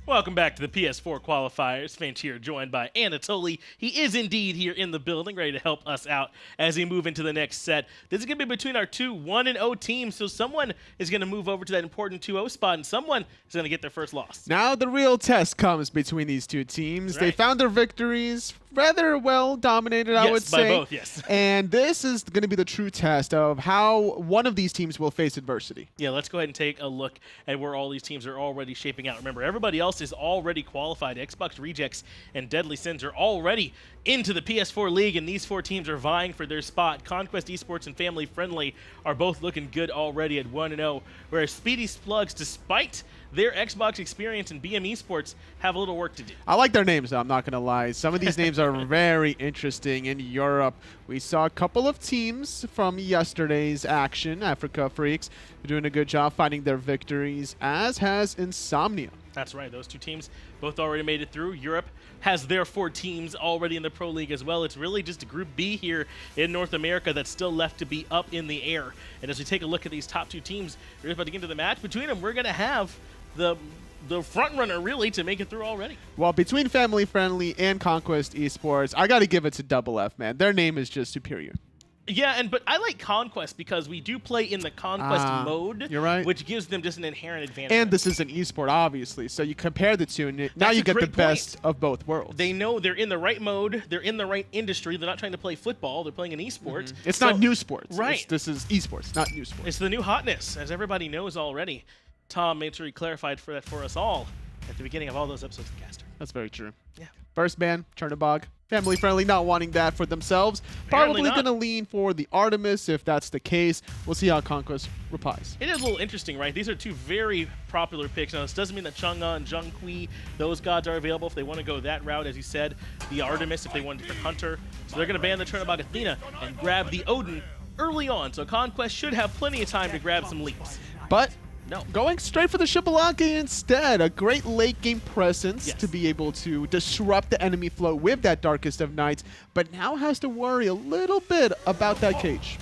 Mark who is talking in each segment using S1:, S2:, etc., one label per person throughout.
S1: Welcome back to the PS4 Qualifiers. Finch here, joined by Anatoly. He is indeed here in the building, ready to help us out as we move into the next set. This is going to be between our two 1-0 teams, so someone is going to move over to that important 2-0 spot, and someone is going to get their first loss.
S2: Now the real test comes between these two teams.
S1: Right.
S2: They found their victories rather well dominated, I would say.
S1: Yes, by both, yes.
S2: And this is going to be the true test of how one of these teams will face adversity.
S1: Yeah, let's go ahead and take a look at where all these teams are already shaping out. Remember, everybody else is already qualified. Xbox Rejects and Deadly Sins are already into the PS4 League, and these four teams are vying for their spot. Conquest Esports and Family Friendly are both looking good already at 1-0, whereas Speedy Slugs, despite their Xbox experience in BM Esports, have a little work to do.
S2: I like their names, though. I'm not going to lie. Some of these names are very interesting. In Europe, we saw a couple of teams from yesterday's action, Africa Freaks, doing a good job finding their victories, as has Insomnia.
S1: That's right. Those two teams both already made it through. Europe has their 4 teams already in the Pro League as well. It's really just a Group B here in North America that's still left to be up in the air. And as we take a look at these top 2 teams, we're about to get into the match between them. We're going to have the front runner really to make it through already.
S2: Well, between Family Friendly and Conquest Esports, I got to give it to Double F, man. Their name is just superior.
S1: Yeah, but I like Conquest because we do play in the Conquest mode,
S2: you're right,
S1: which gives them just an inherent advantage.
S2: And this is an esport, obviously, so you compare the two, and now you get the best of both worlds.
S1: They know they're in the right mode, they're in the right industry, they're not trying to play football, they're playing an esport.
S2: It's not new sports.
S1: Right.
S2: This is esports, not new sports.
S1: It's the new hotness, as everybody knows already. Tom made sure he clarified that for us all at the beginning of all those episodes of the caster.
S2: That's very true.
S1: Yeah.
S2: First ban, Chernobog. Family Friendly not wanting that for themselves. Probably going to lean for the Artemis if that's the case. We'll see how Conquest replies.
S1: It is a little interesting, right? These are two very popular picks. Now, this doesn't mean that Chang'e and Zhonghui, those gods are available if they want to go that route, as you said. The Artemis if they want a different hunter. So they're going to ban the Chernobog Athena and grab the Odin early on. So Conquest should have plenty of time to grab some leaps.
S2: But
S1: no,
S2: going straight for the Xbalanque instead. A great late game presence to be able to disrupt the enemy flow with that Darkest of Nights, but now has to worry a little bit about that cage.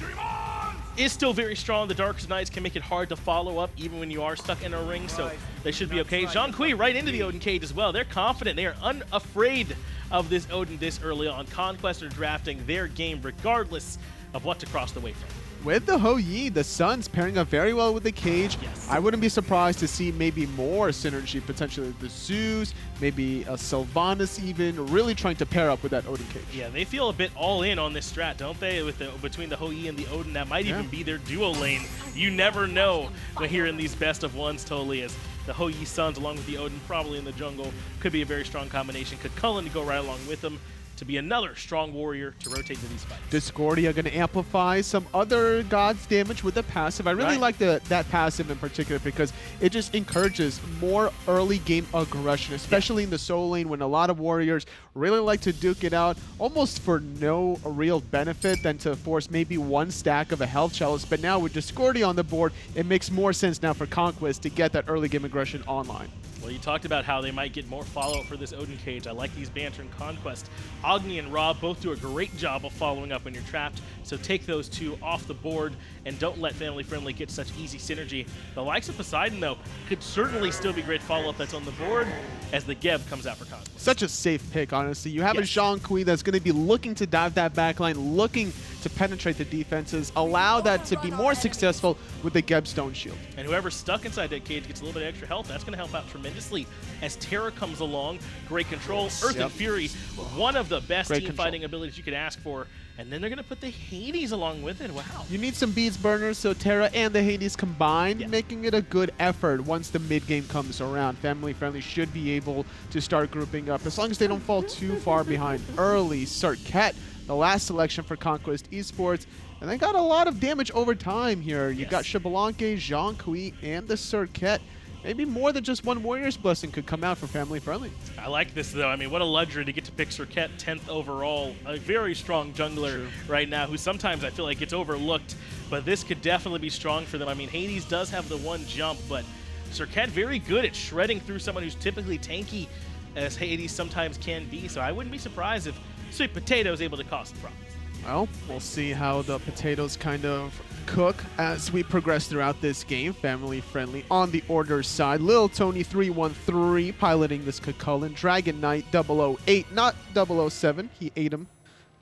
S1: Is still very strong. The Darkest Nights can make it hard to follow up even when you are stuck in a ring, so they should be okay. Zhonghui right into the Odin cage as well. They're confident. They are unafraid of this Odin this early on. Conquest are drafting their game regardless of what to cross the way from.
S2: With the Ho Yi, the Suns pairing up very well with the cage.
S1: Yes.
S2: I wouldn't be surprised to see maybe more synergy, potentially the Zeus, maybe a Sylvanas even, really trying to pair up with that Odin cage.
S1: Yeah, they feel a bit all in on this strat, don't they? With between the Ho Yi and the Odin, that might even be their duo lane. You never know when here in these best of ones, totally, as the Ho Yi Suns along with the Odin probably in the jungle could be a very strong combination. Could Cullen go right along with them to be another strong warrior to rotate to these fights.
S2: Discordia going to amplify some other gods' damage with the passive. I really like that passive in particular because it just encourages more early game aggression, especially in the solo lane when a lot of warriors really like to duke it out almost for no real benefit than to force maybe one stack of a health chalice. But now with Discordia on the board, it makes more sense now for Conquest to get that early game aggression online.
S1: Well, you talked about how they might get more follow-up for this Odin cage. I like these banter and Conquest. Agni and Rob both do a great job of following up when you're trapped, so take those two off the board and don't let Family Friendly get such easy synergy. The likes of Poseidon, though, could certainly still be great follow-up that's on the board as the Geb comes out for Conquest.
S2: Such a safe pick, honestly. You have a Zhonghui that's going to be looking to dive that backline, looking to penetrate the defenses, allow that to be more successful with the Geb Stone Shield.
S1: And whoever's stuck inside that cage gets a little bit of extra health. That's going to help out tremendously as Terra comes along. Great control. Earth and Fury, one of the best team fighting abilities you could ask for. And then they're going to put the Hades along with it. Wow.
S2: You need some beads burners, so Terra and the Hades combined, making it a good effort once the mid-game comes around. Family Friendly should be able to start grouping up as long as they don't fall too far behind early. Serket, the last selection for Conquest Esports, and they got a lot of damage over time here. You've got Xbalanque, Zhonghui, and the Serket. Maybe more than just one Warrior's Blessing could come out for Family Friendly.
S1: I like this, though. I mean, what a luxury to get to pick Serket 10th overall. A very strong jungler right now who sometimes I feel like gets overlooked, but this could definitely be strong for them. I mean, Hades does have the one jump, but Serket very good at shredding through someone who's typically tanky, as Hades sometimes can be, so I wouldn't be surprised if SweetPatato is able to cause some problems.
S2: Well, we'll see how the potatoes kind of cook as we progress throughout this game. Family friendly on the order side. Lil Tony 313 piloting this Cucullin. Dragon Knight 008, not 007. He ate him,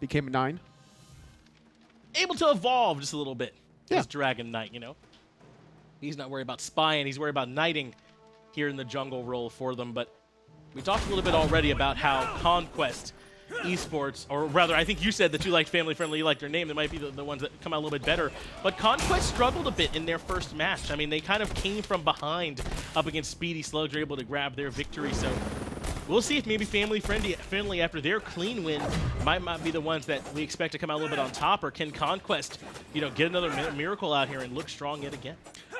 S2: became a 9.
S1: Able to evolve just a little bit.
S2: Yeah.
S1: This Dragon Knight, you know. He's not worried about spying. He's worried about knighting here in the jungle role for them. But we talked a little bit already about how Conquest Esports, or rather, I think you said that you liked family friendly, you liked their name. They might be the ones that come out a little bit better. But Conquest struggled a bit in their first match. I mean, they kind of came from behind up against Speedy Slugs, were able to grab their victory. So we'll see if maybe family friendly after their clean win might not be the ones that we expect to come out a little bit on top, or can Conquest, you know, get another miracle out here and look strong yet again.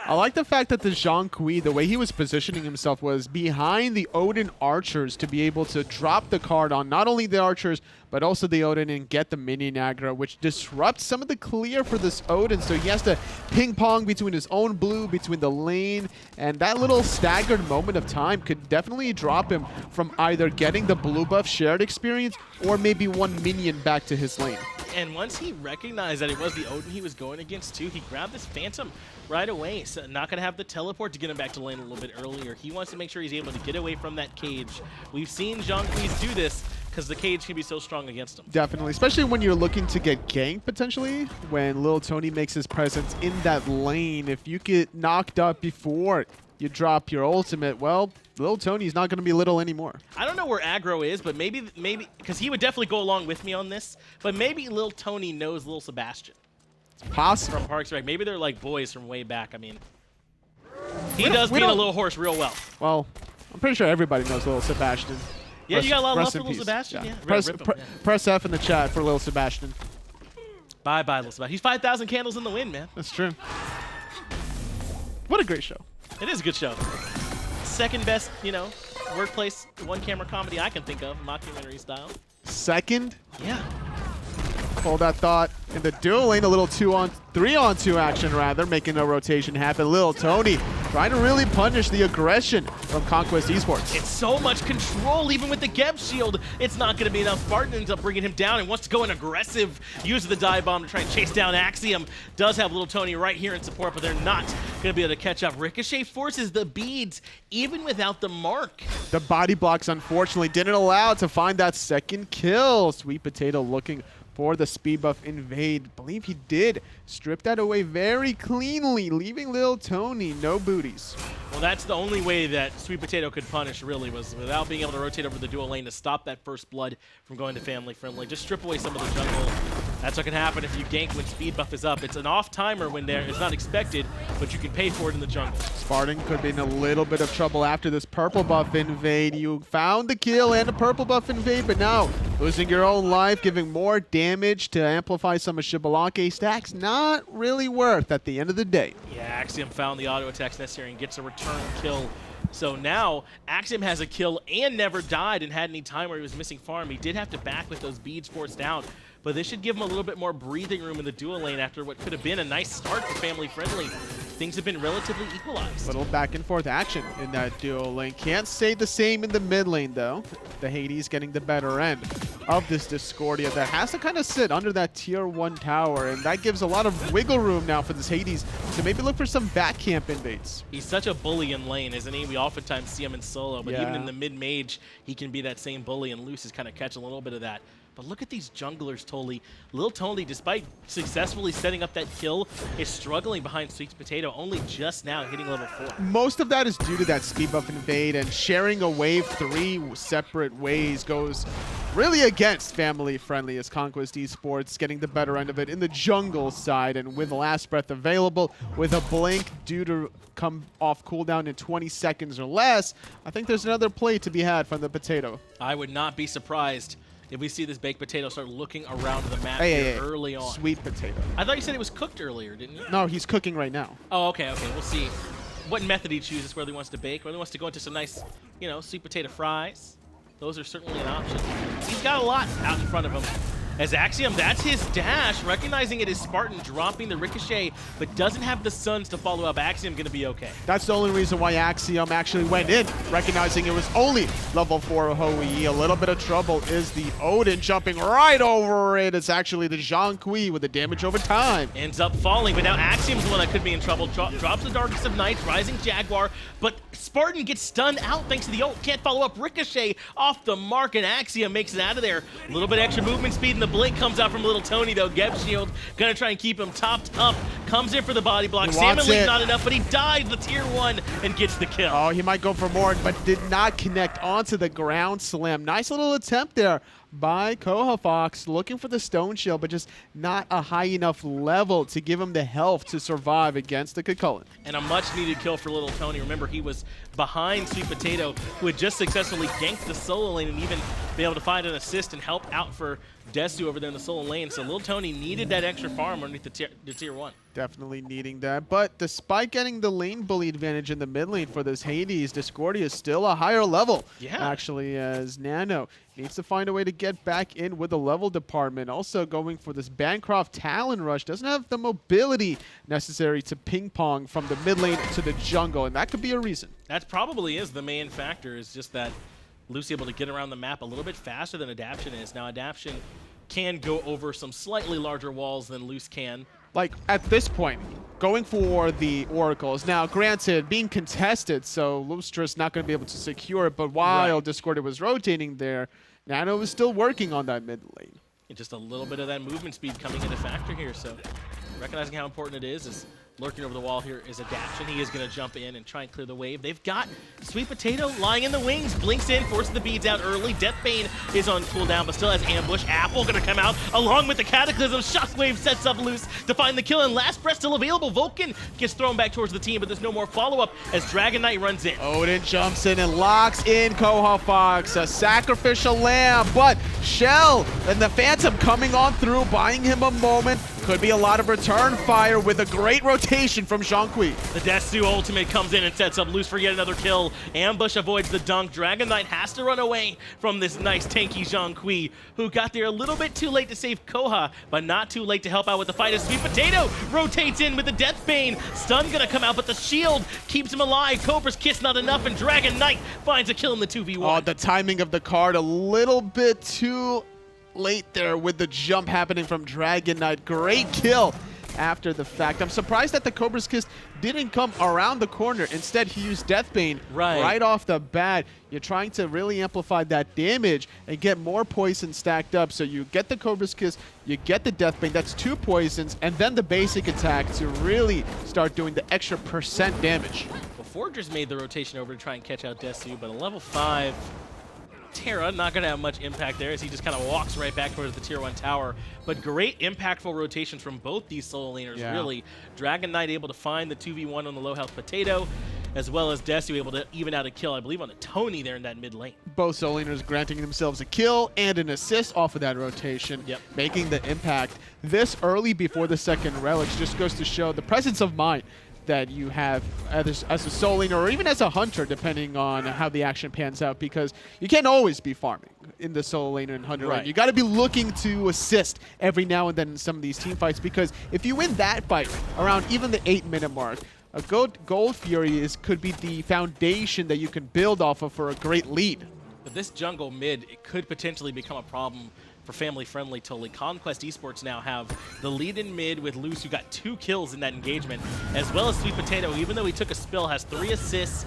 S2: I like the fact that the Zhang Kui, the way he was positioning himself was behind the Odin archers to be able to drop the card on not only the archers, but also the Odin and get the minion aggro, which disrupts some of the clear for this Odin. So he has to ping pong between his own blue, between the lane, and that little staggered moment of time could definitely drop him from either getting the blue buff shared experience or maybe one minion back to his lane.
S1: And once he recognized that it was the Odin he was going against too, he grabbed this Phantom right away. So not going to have the teleport to get him back to lane a little bit earlier. He wants to make sure he's able to get away from that cage. We've seen Zhang Kui's do this because the cage can be so strong against him.
S2: Definitely, especially when you're looking to get ganked potentially, when Lil Tony makes his presence in that lane. If you get knocked up before you drop your ultimate, well, Lil Tony's not going to be little anymore.
S1: I don't know where aggro is, but maybe, because he would definitely go along with me on this, but maybe Lil Tony knows Lil Sebastian.
S2: It's possible.
S1: From Parks Rec. Maybe they're like boys from way back. I mean, he does beat a little horse real well.
S2: Well, I'm pretty sure everybody knows Lil Sebastian.
S1: Yeah, you got a lot of love for
S2: in
S1: Lil
S2: peace.
S1: Sebastian. Yeah.
S2: Press F in the chat for Lil Sebastian.
S1: Bye-bye, Lil Sebastian. He's 5,000 candles in the wind, man.
S2: That's true. What a great show.
S1: It is a good show. Second best, you know, workplace one-camera comedy I can think of, mockumentary style.
S2: Second?
S1: Yeah.
S2: Hold that thought. In the dual lane, a little 3-on-2 action rather, making a rotation happen. Lil Tony trying to really punish the aggression from Conquest Esports.
S1: It's so much control, even with the Geb shield. It's not going to be enough. Spartan ends up bringing him down and wants to go in aggressive, use the dive bomb to try and chase down Axiom. Does have Lil Tony right here in support, but they're not going to be able to catch up. Ricochet forces the beads, even without the mark.
S2: The body blocks, unfortunately, didn't allow to find that second kill. SmiteVOD looking for the speed buff invade. Believe he did strip that away very cleanly, leaving Lil Tony no booties.
S1: Well, that's the only way that SmiteVOD could punish, really, was without being able to rotate over the dual lane to stop that first blood from going to family friendly. Just strip away some of the jungle. That's what can happen if you gank when speed buff is up. It's an off timer when it's not expected, but you can pay for it in the jungle.
S2: Spartan could be in a little bit of trouble after this purple buff invade. You found the kill and a purple buff invade, but now losing your own life, giving more damage to amplify some of Shibalake stacks, not really worth at the end of the day.
S1: Yeah, Axiom found the auto attacks necessary and gets a return kill. So now Axiom has a kill and never died and had any time where he was missing farm. He did have to back with those beads forced down, but this should give him a little bit more breathing room in the dual lane after what could have been a nice start for family friendly. Things have been relatively equalized.
S2: Little back and forth action in that dual lane. Can't say the same in the mid lane though. The Hades getting the better end of this Discordia that has to kind of sit under that tier 1 tower, and that gives a lot of wiggle room now for this Hades to maybe look for some back camp invades.
S1: He's such a bully in lane, isn't he? We oftentimes see him in solo, but even in the mid-mage, he can be that same bully, and Luce is kind of catching a little bit of that. But look at these junglers, Tolly. Lil Tony, despite successfully setting up that kill, is struggling behind SmiteVOD, only just now hitting level 4.
S2: Most of that is due to that speed buff invade, and sharing a wave 3 separate ways goes really against family friendly as Conquest Esports getting the better end of it in the jungle side, and with the last breath available, with a blink due to come off cooldown in 20 seconds or less, I think there's another play to be had from the potato.
S1: I would not be surprised if we see this baked potato start looking around the map early on.
S2: SmiteVOD.
S1: I thought you said it was cooked earlier, didn't you?
S2: No, he's cooking right now.
S1: Oh, okay. We'll see what method he chooses, whether he wants to bake, whether he wants to go into some nice, you know, sweet potato fries. Those are certainly an option. He's got a lot out in front of him. As Axiom, that's his dash. Recognizing it is Spartan dropping the ricochet, but doesn't have the Suns to follow up. Axiom gonna be okay.
S2: That's the only reason why Axiom actually went in, recognizing it was only level 4 Hou Yi. A little bit of trouble is the Odin jumping right over it. It's actually the Zhang Kui with the damage over time.
S1: Ends up falling, but now Axiom's the one that could be in trouble. Drops the Darkest of Nights, Rising Jaguar, but Spartan gets stunned out thanks to the ult. Can't follow up. Ricochet off the mark, and Axiom makes it out of there. A little bit extra movement speed, and the blink comes out from Little Tony, though. Geb Shield gonna try and keep him topped up. Comes in for the body block. Salmon Leap not enough, but he dies the tier 1 and gets the kill.
S2: Oh, he might go for more, but did not connect onto the ground slam. Nice little attempt there by cojafox, looking for the Stone Shield, but just not a high enough level to give him the health to survive against the Kukulkan.
S1: And a much-needed kill for Little Tony. Remember, he was behind SmiteVOD, who had just successfully ganked the solo lane and even be able to find an assist and help out for Desu over there in the solo lane. So Little Tony needed that extra farm underneath the tier 1.
S2: Definitely needing that, but despite getting the lane bully advantage in the mid lane for this Hades, Discordia is still a higher level, actually, as Nano needs to find a way to get back in with the level department. Also going for this Bancroft Talon Rush, doesn't have the mobility necessary to ping pong from the mid lane to the jungle, and that could be a reason.
S1: That probably is the main factor, is just that Lu's able to get around the map a little bit faster than Adaption is. Now Adaption can go over some slightly larger walls than Luz can.
S2: Like, at this point, going for the Oracles. Now, granted, being contested, so LusTrouZ not going to be able to secure it, but while Discordia was rotating there, Nano was still working on that mid lane.
S1: And just a little bit of that movement speed coming into factor here, so recognizing how important it is lurking over the wall here is Adaption. He is going to jump in and try and clear the wave. They've got SmiteVOD lying in the wings. Blinks in, forces the beads out early. Deathbane is on cooldown, but still has ambush. Apple going to come out along with the Cataclysm. Shockwave sets up Luz to find the kill, and last breath still available. Vulcan gets thrown back towards the team, but there's no more follow-up as Dragon Knight runs in.
S2: Odin jumps in and locks in cojafox. A sacrificial lamb, but Shell and the Phantom coming on through, buying him a moment. Could be a lot of return fire with a great rotation from Zhang Kui.
S1: The Desu ultimate comes in and sets up Luz for yet another kill. Ambush avoids the dunk. Dragon Knight has to run away from this nice tanky Zhang Kui, who got there a little bit too late to save Koha, but not too late to help out with the fight as SmiteVOD rotates in with the Deathbane. Stun gonna come out, but the shield keeps him alive. Cobra's Kiss not enough, and Dragon Knight finds a kill in the 2v1.
S2: Oh, the timing of the card a little bit too late there with the jump happening from Dragon Knight. Great kill after the fact. I'm surprised that the Cobra's Kiss didn't come around the corner. Instead, he used Deathbane right off the bat. You're trying to really amplify that damage and get more poison stacked up. So you get the Cobra's Kiss, you get the Deathbane. That's 2 poisons, and then the basic attack to really start doing the extra % damage.
S1: Well, Fortress made the rotation over to try and catch out Desu, but a level 5 Terra not going to have much impact there as he just kind of walks right back towards the tier 1 tower. But great impactful rotations from both these solo laners, really. Dragon Knight able to find the 2v1 on the low health Potato, as well as Desu able to even out a kill, I believe, on the Tony there in that mid lane.
S2: Both solo laners granting themselves a kill and an assist off of that rotation, making the impact this early before the second relics. Just goes to show the presence of mind that you have as a solo laner or even as a hunter, depending on how the action pans out, because you can't always be farming in the solo laner and hunter lane. You got to be looking to assist every now and then in some of these team fights, because if you win that fight around even the 8-minute mark, a Gold Fury could be the foundation that you can build off of for a great lead.
S1: But this jungle mid, it could potentially become a problem for family-friendly totally. Conquest Esports now have the lead in mid with Luz, who got 2 kills in that engagement, as well as SmiteVOD, even though he took a spill, has 3 assists,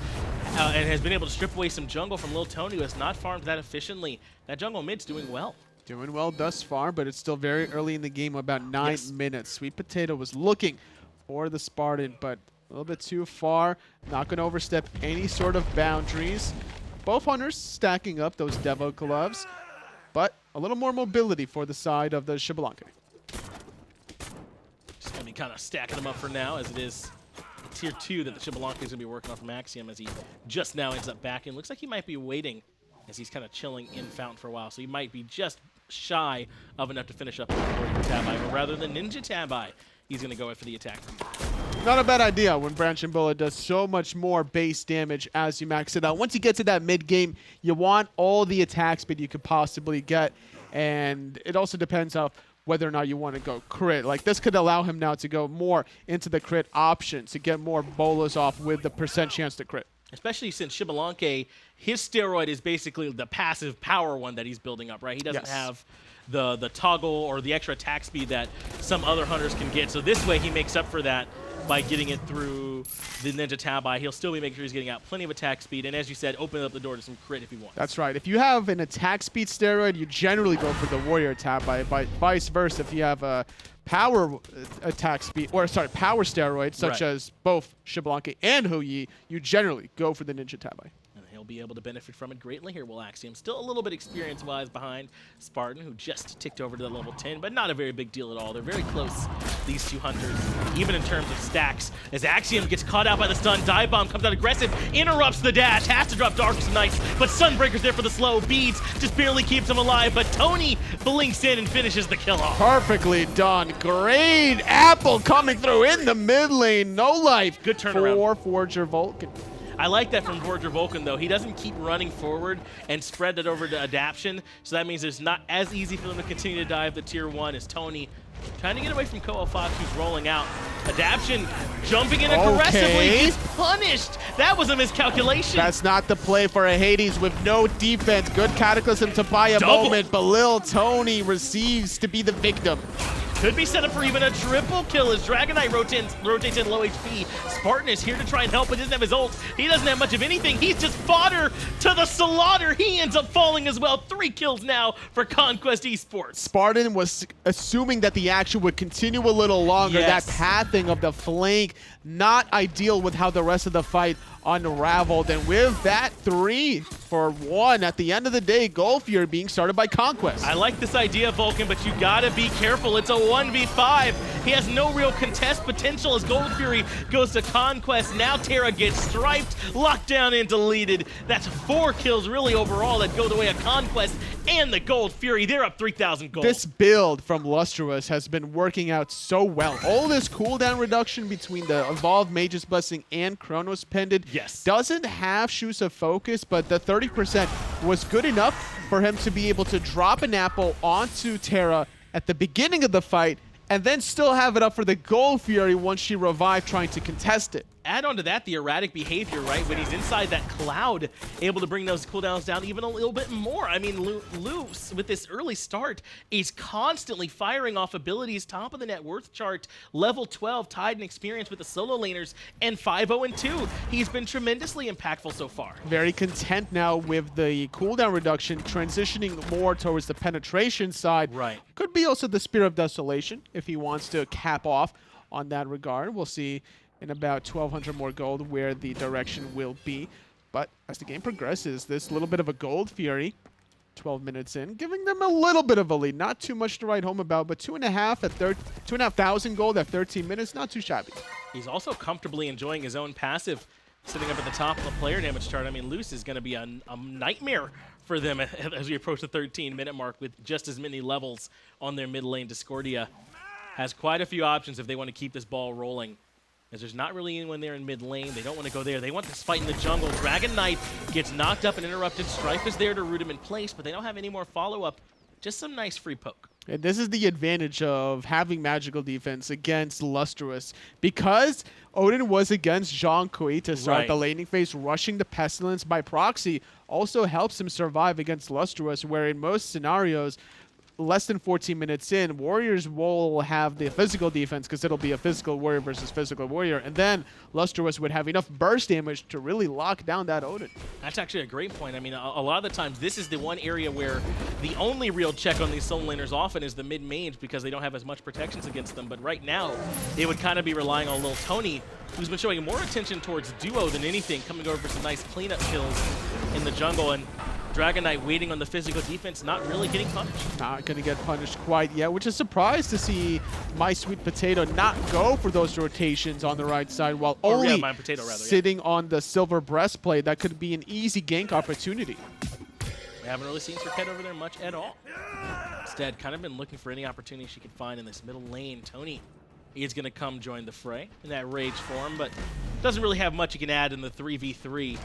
S1: and has been able to strip away some jungle from Lil Tony, who has not farmed that efficiently. That jungle mid's doing well.
S2: Doing well thus far, but it's still very early in the game, about 9 minutes. SmiteVOD was looking for the Spartan, but a little bit too far. Not going to overstep any sort of boundaries. Both hunters stacking up those Devo gloves, but a little more mobility for the side of the Xbalanque.
S1: Just going to be kind of stacking them up for now, as it is tier 2 that the Xbalanque is going to be working off from Axiom, as he just now ends up back in. Looks like he might be waiting as he's kind of chilling in Fountain for a while, so he might be just shy of enough to finish up the Tabi, but rather than Ninja Tabi, he's going to go in for the attack.
S2: Not a bad idea when Branching Bullet does so much more base damage as you max it out. Once you get to that mid game, you want all the attack speed you could possibly get. And it also depends on whether or not you want to go crit. Like, this could allow him now to go more into the crit option to get more bolas off with the % chance to crit.
S1: Especially since Xbalanque, his steroid is basically the passive power one that he's building up, right? He doesn't have the toggle or the extra attack speed that some other hunters can get. So this way he makes up for that by getting it through the Ninja Tabi. He'll still be making sure he's getting out plenty of attack speed, and as you said, open up the door to some crit if he wants.
S2: That's right. If you have an attack speed steroid, you generally go for the Warrior Tabi. Vice versa, if you have a power attack speed, or sorry, power steroid, such as both Xbalanque and Huyi, you generally go for the Ninja Tabi.
S1: He'll be able to benefit from it greatly here, will Axiom. Still a little bit experience-wise behind Spartan, who just ticked over to the level 10, but not a very big deal at all. They're very close, these two hunters, even in terms of stacks. As Axiom gets caught out by the stun, Dive Bomb comes out aggressive, interrupts the dash, has to drop Darkest Nights, but Sunbreaker's there for the slow. Beads just barely keeps him alive, but Tony blinks in and finishes the kill off.
S2: Perfectly done. Great apple coming through in the mid lane. No life.
S1: Good turnaround.
S2: For Forger Vulcan.
S1: I like that from Forger Vulcan, though. He doesn't keep running forward and spread that over to Adaption, so that means it's not as easy for them to continue to dive the tier 1 as Tony trying to get away from cojafox, who's rolling out. Adaption jumping in aggressively, gets punished. That was a miscalculation.
S2: That's not the play for a Hades with no defense. Good Cataclysm to buy a moment, but Lil Tony receives to be the victim.
S1: Could be set up for even a triple kill as Dragon Knight rotates in low HP. Spartan is here to try and help, but doesn't have his ult. He doesn't have much of anything. He's just fodder to the slaughter. He ends up falling as well. 3 kills now for Conquest Esports.
S2: Spartan was assuming that the action would continue a little longer. That pathing of the flank, not ideal with how the rest of the fight unraveled. And with that 3-for-1 at the end of the day, Gold Fury being started by Conquest.
S1: I like this idea, Vulcan, but you gotta be careful. It's a 1v5. He has no real contest potential as Gold Fury goes to Conquest. Now Terra gets striped, locked down, and deleted. That's 4 kills really overall that go the way of Conquest and the Gold Fury. They're up 3,000 gold.
S2: This build from LusTrouZ has been working out so well. All this cooldown reduction between the Evolved Mage's Blessing and Chronos Pendant doesn't have Shoes of Focus, but the 30% was good enough for him to be able to drop an apple onto Terra at the beginning of the fight and then still have it up for the Gold Fury once she revived trying to contest it.
S1: Add on to that the erratic behavior, right? When he's inside that cloud, able to bring those cooldowns down even a little bit more. I mean, Luz, with this early start, is constantly firing off abilities, top of the net worth chart, level 12, tied in experience with the solo laners, and 5-0-2. He's been tremendously impactful so far.
S2: Very content now with the cooldown reduction, transitioning more towards the penetration side.
S1: Right.
S2: Could be also the Spear of Desolation if he wants to cap off on that regard. We'll see in about 1,200 more gold where the direction will be. But as the game progresses, this little bit of a Gold Fury, 12 minutes in, giving them a little bit of a lead. Not too much to write home about, but 2,500 gold at 13 minutes, not too shabby.
S1: He's also comfortably enjoying his own passive, sitting up at the top of the player damage chart. I mean, Luz is going to be a nightmare for them as we approach the 13-minute mark with just as many levels on their mid lane. Discordia has quite a few options if they want to keep this ball rolling, as there's not really anyone there in mid lane. They don't want to go there. They want this fight in the jungle. Dragon Knight gets knocked up and interrupted. Strife is there to root him in place, but they don't have any more follow-up. Just some nice free poke.
S2: And this is the advantage of having magical defense against LusTrouZ, because Odin was against Zhong Kui to start the laning phase. Rushing the Pestilence by proxy also helps him survive against LusTrouZ, where in most scenarios, less than 14 minutes in, Warriors will have the physical defense because it'll be a physical warrior versus physical warrior, and then LusTrouZ would have enough burst damage to really lock down that Odin.
S1: That's actually a great point. I mean, a lot of the times, this is the one area where the only real check on these solo laners often is the mid-mage because they don't have as much protections against them. But right now, they would kind of be relying on Lil Tony, who's been showing more attention towards duo than anything, coming over for some nice cleanup kills in the jungle. And Dragon Knight waiting on the physical defense, not really getting punished.
S2: Not going to get punished quite yet, which is surprised to see MySweetPatato not go for those rotations on the right side while only sitting on the silver breastplate. That could be an easy gank opportunity.
S1: We haven't really seen Serket over there much at all. Instead, kind of been looking for any opportunity she could find in this middle lane. Tony is going to come join the fray in that rage form, but doesn't really have much he can add in the 3v3.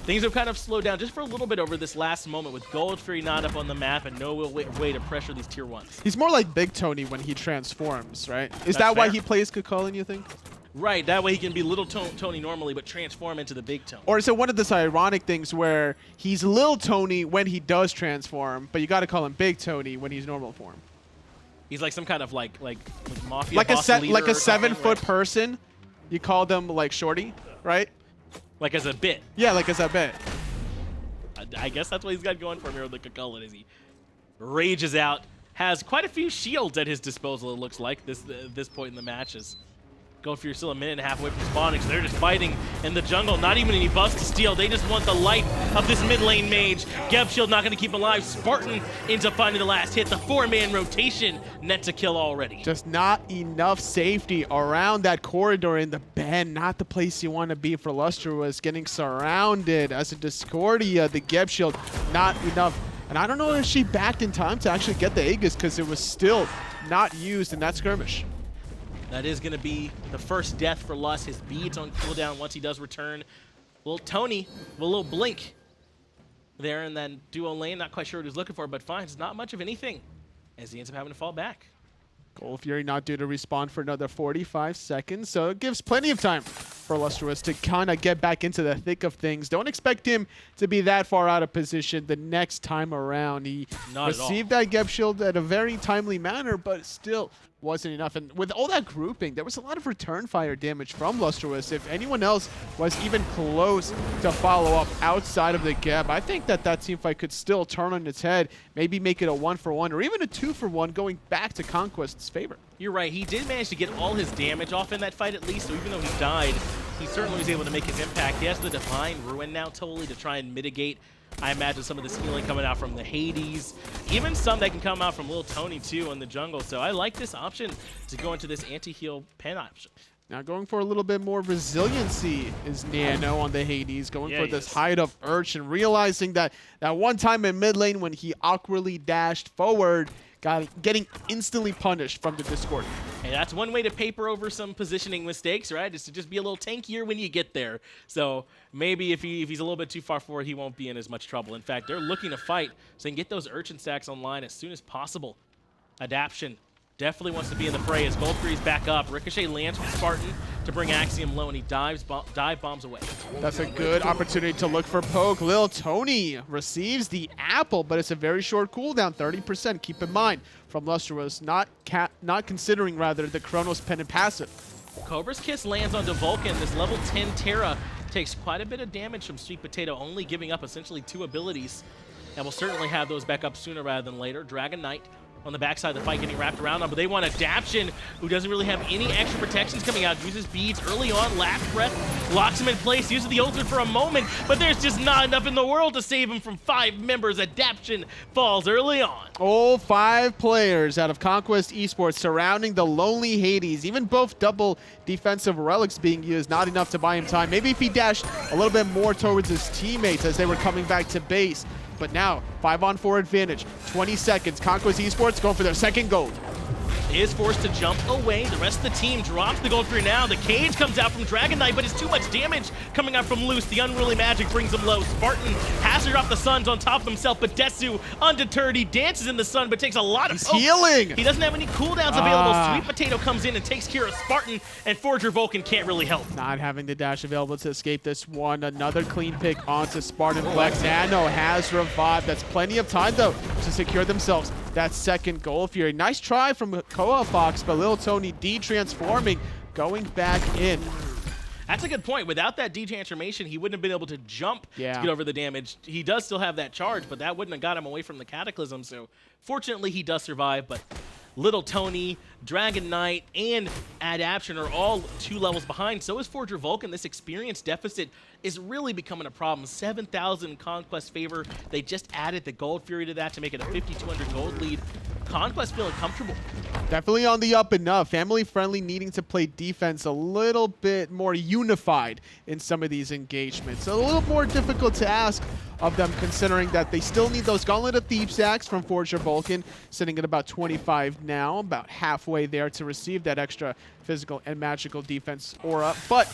S1: Things have kind of slowed down just for a little bit over this last moment with Gold Fury not up on the map and no way to pressure these tier 1s.
S2: He's more like Big Tony when he transforms, right? Is that why he plays Kukulkan, you think?
S1: Right, that way he can be Little Tony normally, but transform into the Big Tony.
S2: Or is it one of those ironic things where he's Lil Tony when he does transform, but you got to call him Big Tony when he's normal form?
S1: He's like some kind of like mafia
S2: like
S1: boss leader
S2: like a
S1: or
S2: 7-foot person. You call them like Shorty, right?
S1: Like as a bit.
S2: Yeah, like as a bit.
S1: I guess that's what he's got going for him here with the Kukulkan as he rages out. Has quite a few shields at his disposal, it looks like, this point in the matches. Gold Fury still a minute and a half away from spawning, so they're just fighting in the jungle. Not even any buffs to steal. They just want the life of this mid lane mage. Geb Shield not going to keep alive. Spartan ends up finding the last hit. The 4-man rotation, net to kill already.
S2: Just not enough safety around that corridor in the bend. Not the place you want to be for LusTrouZ. Getting surrounded as a Discordia. The Geb Shield, not enough. And I don't know if she backed in time to actually get the Aegis because it was still not used in that skirmish.
S1: That is going to be the first death for Lus. His beads on cooldown once he does return. Little Tony with a little blink there in that duo lane. Not quite sure what he's looking for, but finds not much of anything as he ends up having to fall back.
S2: Gold Fury not due to respawn for another 45 seconds, so it gives plenty of time for LusTrouZ to kind of get back into the thick of things. Don't expect him to be that far out of position the next time around. He received that Geb Shield at a very timely manner, but still wasn't enough. And with all that grouping, there was a lot of return fire damage from LusTrouZ. If anyone else was even close to follow up outside of the Geb, I think that team fight could still turn on its head, maybe make it a 1-for-1 or even a 2-for-1 going back to Conquest's favor.
S1: You're right. He did manage to get all his damage off in that fight at least, so even though he died, he certainly was able to make his impact. He has the Divine Ruin now totally to try and mitigate, I imagine, some of this healing coming out from the Hades. Even some that can come out from Lil Tony, too, in the jungle. So I like this option to go into this anti-heal pen option.
S2: Now going for a little bit more resiliency is Nano on the Hades, going for this hide of Urchin, realizing that one time in mid lane when he awkwardly dashed forward, getting instantly punished from the Discord.
S1: And that's one way to paper over some positioning mistakes, right? Is to just be a little tankier when you get there. So maybe if he's a little bit too far forward, he won't be in as much trouble. In fact, they're looking to fight so they can get those Urchin stacks online as soon as possible. Adaption definitely wants to be in the fray as Gold Fury's back up. Ricochet lands from Spartan to bring Axiom low, and he dive bombs away.
S2: That's a good opportunity to look for poke. Lil Tony receives the apple, but it's a very short cooldown, 30%. Keep in mind, from LusTrouZ, not considering rather the Chronos Pen and passive.
S1: Cobra's Kiss lands onto Vulcan. This level 10 Terra takes quite a bit of damage from SmiteVOD, only giving up essentially 2 abilities, and will certainly have those back up sooner rather than later. Dragon Knight on the backside of the fight getting wrapped around on, but they want Adaption, who doesn't really have any extra protections coming out. Uses beads early on, last breath, locks him in place, uses the ultimate for a moment, but there's just not enough in the world to save him from 5 members. Adaption falls early on.
S2: All 5 players out of Conquest Esports surrounding the lonely Hades, even both double defensive relics being used, not enough to buy him time. Maybe if he dashed a little bit more towards his teammates as they were coming back to base. But now, 5-on-4 advantage, 20 seconds. Conquest Esports going for their second gold.
S1: Is forced to jump away. The rest of the team drops the Gold Fury now. The cage comes out from Dragon Knight, but it's too much damage coming out from Luz. The Unruly Magic brings him low. Spartan has to drop the Suns on top of himself, but Desu, undeterred, he dances in the sun, but takes a lot of
S2: healing.
S1: He doesn't have any cooldowns available. SmitePatato comes in and takes care of Spartan, and Forger Vulcan can't really help.
S2: Not having the dash available to escape this one. Another clean pick onto Spartan Flex. Nano has revived. That's plenty of time, though, to secure themselves that second Gold Fury. Nice try from cojafox, but Lil Tony de-transforming, going back in.
S1: That's a good point. Without that de-transformation, he wouldn't have been able to jump to get over the damage. He does still have that charge, but that wouldn't have got him away from the Cataclysm. So fortunately, he does survive, but Little Tony, Dragon Knight, and Adaption are all 2 levels behind. So is Forger Vulcan. This experience deficit is really becoming a problem. 7,000 Conquest favor. They just added the Gold Fury to that to make it a 5,200 gold lead. Conquest feeling comfortable.
S2: Definitely on the up and up. Family friendly, needing to play defense a little bit more unified in some of these engagements. A little more difficult to ask of them, considering that they still need those Gauntlet of Thieves sacks from Forger Vulcan, sitting at about 25 now, about halfway there to receive that extra physical and magical defense aura. But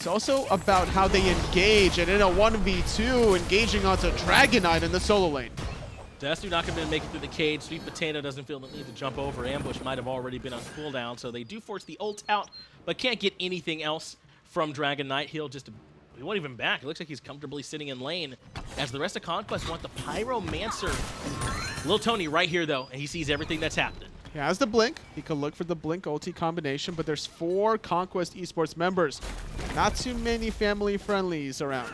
S2: It's also about how they engage, and in a 1v2, engaging onto Dragon Knight in the solo lane.
S1: Desu not going to make it through the cage. SmiteVOD doesn't feel the need to jump over. Ambush might have already been on cooldown, so they do force the ult out, but can't get anything else from Dragon Knight. He won't even back. It looks like he's comfortably sitting in lane as the rest of Conquest want the Pyromancer. Lil Tony right here, though, and he sees everything that's happening.
S2: He has the blink. He could look for the blink ulti combination, but there's 4 Conquest Esports members. Not too many family friendlies around.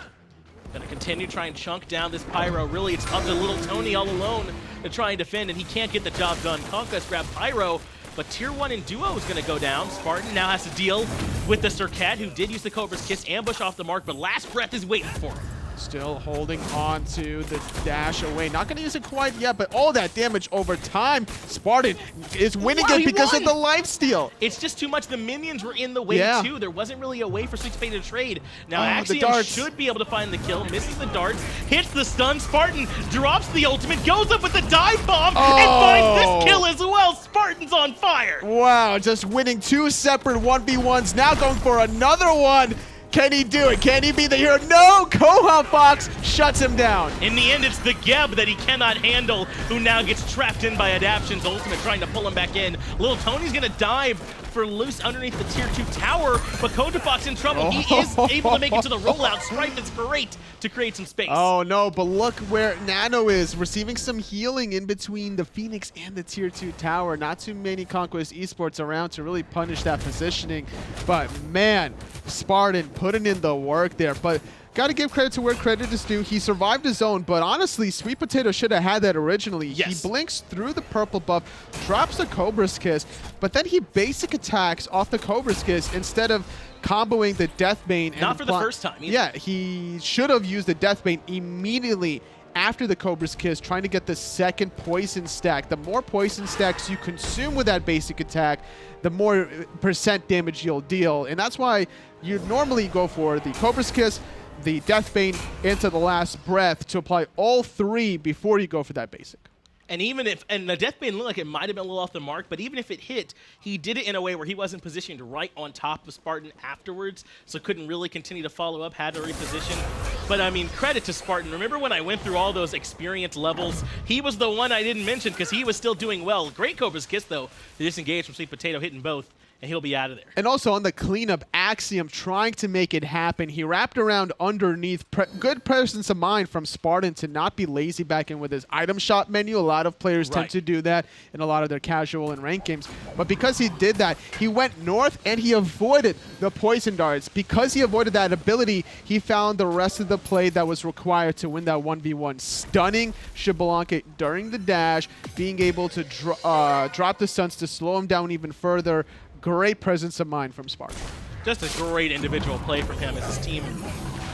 S1: Gonna continue to try and chunk down this Pyro. Really, it's up to Little Tony all alone to try and defend, and he can't get the job done. Conquest grab Pyro, but Tier 1 in duo is gonna go down. Spartan now has to deal with the Sircat, who did use the Cobra's Kiss. Ambush off the mark, but last breath is waiting for him.
S2: Still holding on to the dash away. Not going to use it quite yet, but all that damage over time. Spartan is winning it because of the lifesteal.
S1: It's just too much. The minions were in the way, too. There wasn't really a way for SmiteVOD to trade. Now, Axiom should be able to find the kill. Misses the darts, hits the stun. Spartan drops the ultimate, goes up with the dive bomb, and finds this kill as well. Spartan's on fire.
S2: Wow, just winning 2 separate 1v1s. Now going for another one. Can he do it? Can he be the hero? No! cojafox shuts him down.
S1: In the end, it's the Geb that he cannot handle, who now gets trapped in by Adaption's ultimate, trying to pull him back in. Little Tony's gonna dive for loose underneath the Tier 2 tower, but cojafox in trouble. He is able to make it to the rollout. Strife is great to create some space.
S2: Oh no, but look where Nano is, receiving some healing in between the Phoenix and the Tier 2 tower. Not too many Conquest Esports around to really punish that positioning, but man, Spartan putting in the work there. But got to give credit to where credit is due. He survived his own, but honestly, SmiteVOD should have had that originally.
S1: Yes.
S2: He blinks through the purple buff, drops the Cobra's Kiss, but then he basic attacks off the Cobra's Kiss instead of comboing the Deathbane.
S1: Not for the first time either.
S2: Yeah, he should have used the Deathbane immediately after the Cobra's Kiss, trying to get the second poison stack. The more poison stacks you consume with that basic attack, the more % damage you'll deal. And that's why you normally go for the Cobra's Kiss, the Deathbane, into the last breath to apply all 3 before you go for that basic.
S1: And even if, and the Deathbane looked like it might have been a little off the mark, but even if it hit, he did it in a way where he wasn't positioned right on top of Spartan afterwards, so couldn't really continue to follow up, had to reposition. But I mean, credit to Spartan. Remember when I went through all those experience levels? He was the one I didn't mention because he was still doing well. Great Cobra's Kiss, though. The disengage from SmiteVOD, hitting both, and he'll be out of there.
S2: And also on the cleanup, Axiom trying to make it happen. He wrapped around underneath. Good presence of mind from Spartan to not be lazy back in with his item shop menu. A lot of players tend to do that in a lot of their casual and ranked games. But because he did that, he went north and he avoided the poison darts. Because he avoided that ability, he found the rest of the play that was required to win that 1v1. Stunning Xbalanque during the dash, being able to drop the stuns to slow him down even further. Great presence of mind from Spartan.
S1: Just a great individual play from him as his team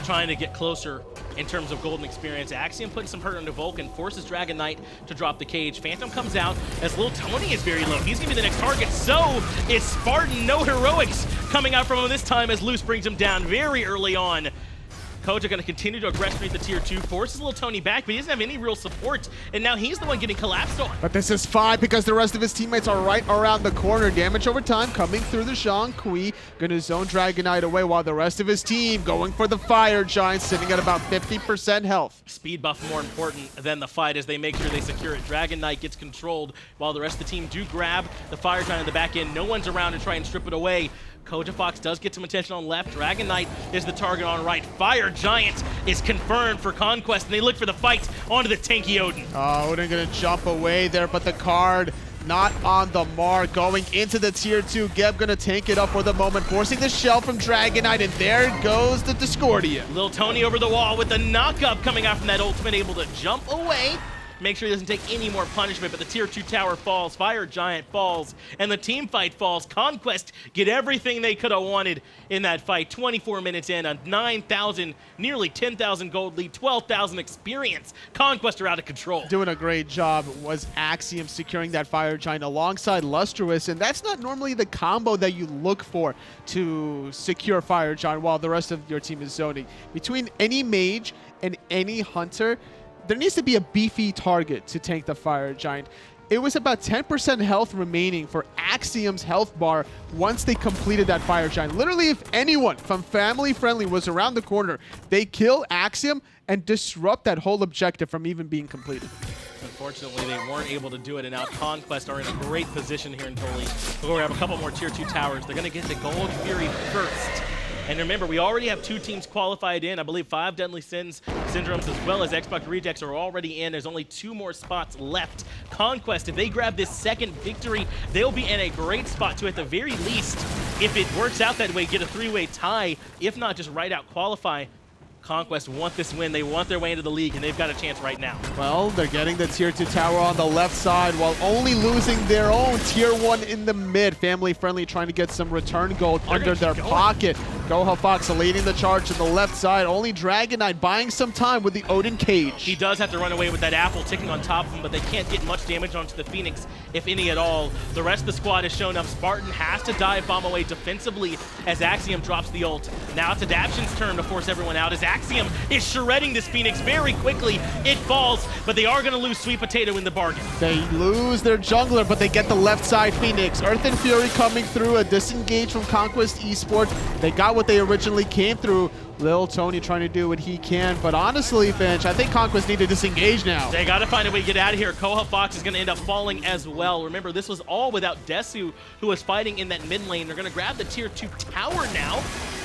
S1: trying to get closer in terms of golden experience. Axiom putting some hurt onto Vulcan, forces Dragon Knight to drop the cage. Phantom comes out as Lil Tony is very low. He's going to be the next target. So it's Spartan. No heroics coming out from him this time as Luz brings him down very early on. Koja going to continue to aggressively the Tier 2, forces Lil Tony back, but he doesn't have any real support, and now he's the one getting collapsed on.
S2: But this is fine because the rest of his teammates are right around the corner. Damage over time coming through the Zhang Kui. Going to zone Dragon Knight away while the rest of his team going for the Fire Giant, sitting at about 50% health.
S1: Speed buff more important than the fight as they make sure they secure it. Dragon Knight gets controlled while the rest of the team do grab the Fire Giant in the back end. No one's around to try and strip it away. cojafox does get some attention on left. Dragon Knight is the target on right. Fire Giant is confirmed for Conquest, and they look for the fight onto the tanky Odin.
S2: Oh, Odin gonna jump away there, but the card not on the mark. Going into the Tier 2, Geb gonna tank it up for the moment, forcing the shell from Dragon Knight, and there goes the Discordia.
S1: Lil Tony over the wall with the knock-up coming out from that ultimate, able to jump away. Make sure he doesn't take any more punishment, but the Tier 2 tower falls, Fire Giant falls, and the team fight falls. Conquest get everything they could have wanted in that fight. 24 minutes in, a 9,000, nearly 10,000 gold lead, 12,000 experience. Conquest are out of control.
S2: Doing a great job was Axiom securing that Fire Giant alongside LusTrouZ, and that's not normally the combo that you look for to secure Fire Giant while the rest of your team is zoning. Between any mage and any hunter, there needs to be a beefy target to tank the Fire Giant. it was about 10% health remaining for Axiom's health bar once they completed that fire giant. Literally, if anyone from Family Friendly was around the corner, they kill Axiom and disrupt that whole objective from even being completed.
S1: Unfortunately, they weren't able to do it, and now Conquest are in a great position here in Toli. We're going to have a couple more Tier 2 towers. They're going to get the Gold Fury first. And remember, we already have 2 teams qualified in. I believe 5 Deadly Syndromes as well as Xbox Rejects are already in. There's only 2 more spots left. Conquest, if they grab this second victory, they'll be in a great spot to, at the very least, if it works out that way, get a 3-way tie, if not just right out qualify. Conquest want this win. They want their way into the league, and they've got a chance right now.
S2: Well, they're getting the Tier 2 tower on the left side while only losing their own Tier 1 in the mid. Family Friendly trying to get some return gold under their pocket. cojafox leading the charge to the left side. Only Dragon Knight buying some time with the Odin Cage.
S1: He does have to run away with that apple ticking on top of him, but they can't get much damage onto the Phoenix, if any at all. The rest of the squad has shown up. Spartan has to dive bomb away defensively as Axiom drops the ult. Now it's Adaption's turn to force everyone out as Axiom is shredding this Phoenix very quickly. It falls, but they are going to lose SmiteVOD in the bargain.
S2: They lose their jungler, but they get the left side Phoenix. Earth and Fury coming through, a disengage from Conquest Esports. They got what they originally came through. Lil Tony trying to do what he can, but honestly, Finch, I think Conquest need to disengage now.
S1: They got to find a way to get out of here. cojafox is going to end up falling as well. Remember, this was all without Desu, who was fighting in that mid lane. They're going to grab the Tier 2 tower now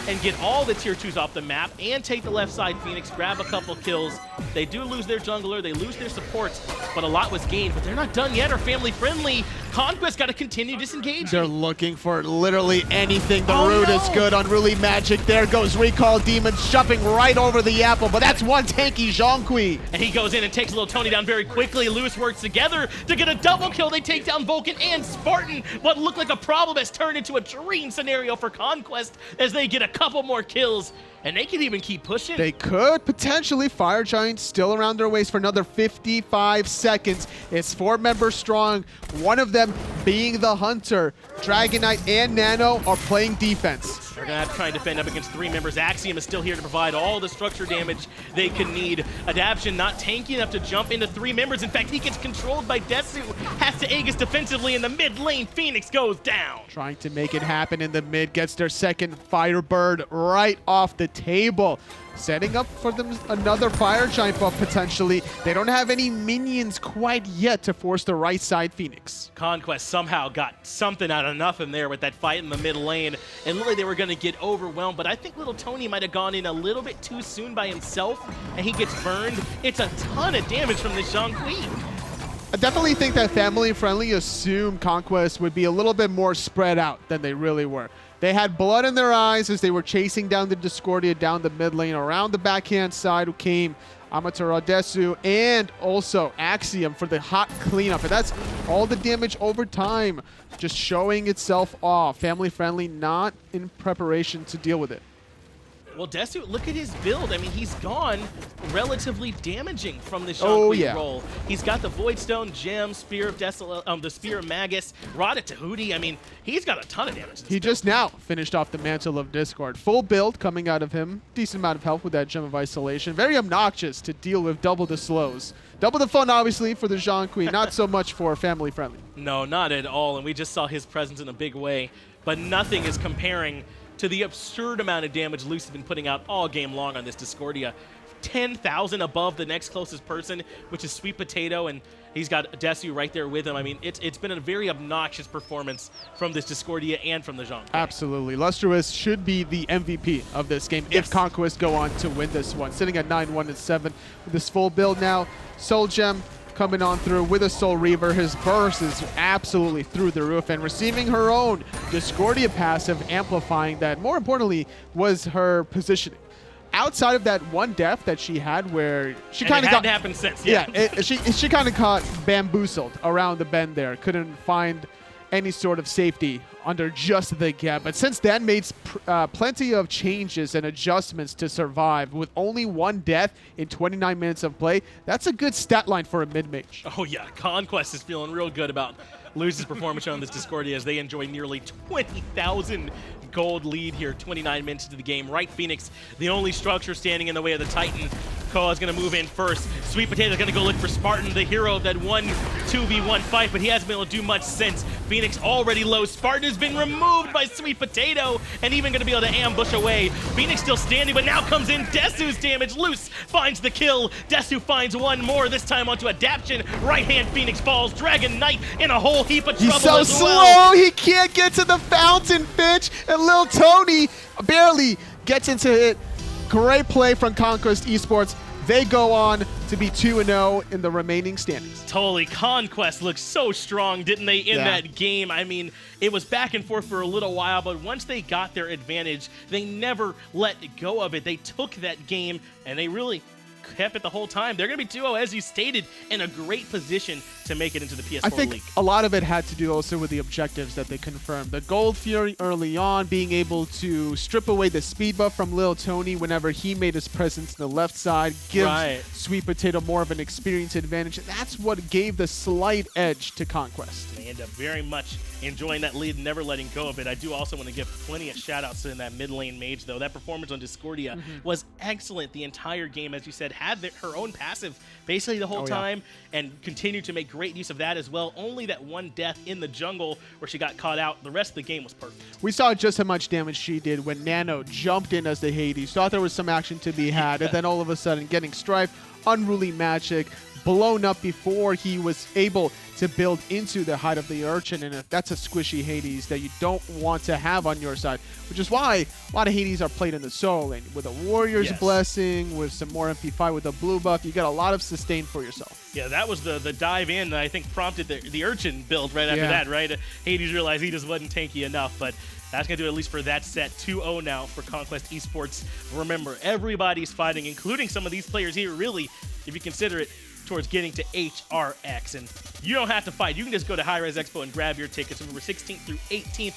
S1: and get all the Tier 2s off the map and take the left side Phoenix, grab a couple kills. They do lose their jungler, they lose their supports, but a lot was gained. But they're not done yet, or Family Friendly. Conquest got to continue disengaging.
S2: They're looking for literally anything. The root is good. Unruly Magic. There goes Recall Demon, jumping right over the apple, but that's one tanky Zhongqi.
S1: And he goes in and takes Lil Tony down very quickly. Lewis works together to get a double kill. They take down Vulcan and Spartan. What looked like a problem has turned into a dream scenario for Conquest as they get a couple more kills. And they can even keep pushing.
S2: They could potentially. Fire Giants still around their waist for another 55 seconds. It's 4 members strong, one of them being the Hunter. Dragon Knight and Nano are playing defense.
S1: They're going to have to try and defend up against 3 members. Axiom is still here to provide all the structure damage they can need. Adaption not tanky enough to jump into 3 members. In fact, he gets controlled by Desu. Has to Aegis defensively in the mid lane. Phoenix goes down.
S2: Trying to make it happen in the mid. Gets their second Firebird right off the table. Setting up for them another Fire Giant buff potentially. They don't have any minions quite yet to force the right side Phoenix.
S1: Conquest somehow got something out of nothing there with that fight in the mid lane. And literally they were going to get overwhelmed, but I think little Tony might have gone in a little bit too soon by himself, and he gets burned. It's a ton of damage from this Zhongqi.
S2: I definitely think that Family Friendly assumed Conquest would be a little bit more spread out than they really were. They had blood in their eyes as they were chasing down the Discordia down the mid lane. Around the backhand side who came Amateradesu and also Axiom for the hot cleanup. And that's all the damage over time, just showing itself off. Family Friendly not in preparation to deal with it.
S1: Well, Desu, look at his build. I mean, he's gone relatively damaging from the Zhongqi roll. He's got the Void Stone, Gem, Spear of the Spear of Magus, Rod at Tahuti. I mean, he's got a ton of damage.
S2: He just now finished off the Mantle of Discord. Full build coming out of him. Decent amount of health with that Gem of Isolation. Very obnoxious to deal with double the slows. Double the fun, obviously, for the Zhongqi. Not so much for Family Friendly.
S1: No, not at all. And we just saw his presence in a big way. But nothing is comparing to the absurd amount of damage Luce has been putting out all game long on this Discordia. 10,000 above the next closest person, which is SweetPatato, and he's got Desu right there with him. I mean, it's been a very obnoxious performance from this Discordia and from the Zhongqi.
S2: Absolutely. LusTrouZ should be the MVP of this game if Conquest go on to win this one. Sitting at 9-1-7 with this full build now. Soul Gem coming on through with a Soul Reaver. His burst is absolutely through the roof, and receiving her own Discordia passive, amplifying that. More importantly was her positioning. Outside of that one death that she had where she kind of got...
S1: happened since.
S2: She kind of got bamboozled around the bend there. Couldn't find any sort of safety under just the gap. But since then, made plenty of changes and adjustments to survive with only one death in 29 minutes of play. That's a good stat line for a mid-mage.
S1: Oh yeah, Conquest is feeling real good about Luce's performance on this Discordia as they enjoy nearly 20,000 gold lead here, 29 minutes into the game. Right Phoenix, the only structure standing in the way of the Titan. Koa's going to move in first. SmiteVOD is going to go look for Spartan, the hero of that 1-2v1 fight, but he hasn't been able to do much since. Phoenix already low. Spartan has been removed by SmiteVOD, and even going to be able to ambush away. Phoenix still standing, but now comes in Desu's damage. Lus finds the kill. Desu finds one more, this time onto Adaption. Right-hand Phoenix falls. Dragon Knight in a whole heap of trouble.
S2: He's so slow, he can't get to the fountain, Finch, and Lil Tony barely gets into it. Great play from Conquest Esports. They go on to be 2-0 in the remaining standings.
S1: Totally. Conquest looked so strong, didn't they, in that game? I mean, it was back and forth for a little while, but once they got their advantage, they never let go of it. They took that game, and they really kept it the whole time. They're going to be 2-0, as you stated, in a great position to make it into the PS4
S2: I think
S1: League.
S2: a lot of it had to do also with the objectives that they confirmed. The Gold Fury early on, being able to strip away the speed buff from Lil Tony whenever he made his presence on the left side, gives SmiteVOD more of an experience advantage. And that's what gave the slight edge to Conquest.
S1: They end up very much enjoying that lead, never letting go of it. I do also want to give plenty of shout-outs in that mid lane mage, though. That performance on Discordia was excellent the entire game. As you said, had her own passive basically the whole time, and continued to make great use of that as well. Only that one death in the jungle where she got caught out. The rest of the game was perfect.
S2: We saw just how much damage she did when Nano jumped in as the Hades, thought there was some action to be had, and then all of a sudden getting Strife, Unruly Magic, blown up before he was able to build into the height of the Urchin, and that's a squishy Hades that you don't want to have on your side, which is why a lot of Hades are played in the solo lane. With a Warrior's Blessing, with some more MP5 with a blue buff, you got a lot of sustain for yourself.
S1: Yeah, that was the dive in that I think prompted the Urchin build right after that, right? Hades realized he just wasn't tanky enough, but that's going to do it at least for that set. 2-0 now for Conquest Esports. Remember, everybody's fighting, including some of these players here, really, if you consider it, towards getting to HRX. And you don't have to fight. You can just go to hi-rez Expo and grab your tickets. Remember, 16th through 18th,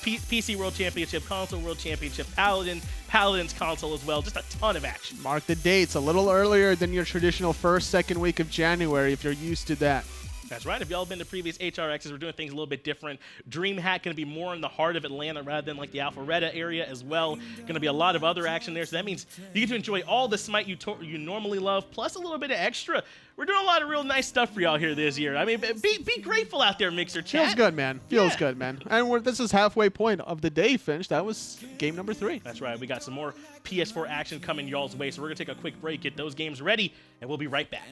S1: PC World Championship, Console World Championship, Paladins Console as well. Just a ton of action.
S2: Mark the dates a little earlier than your traditional first, second week of January if you're used to that.
S1: That's right. If y'all been to previous HRXs, we're doing things a little bit different. DreamHack going to be more in the heart of Atlanta rather than like the Alpharetta area as well. Going to be a lot of other action there. So that means you get to enjoy all the Smite you normally love, plus a little bit of extra. We're doing a lot of real nice stuff for y'all here this year. I mean, be grateful out there, Mixer chat.
S2: Feels good, man. Feels good, man. And this is halfway point of the day, Finch. That was game number 3.
S1: That's right. We got some more PS4 action coming y'all's way. So we're going to take a quick break, get those games ready, and we'll be right back.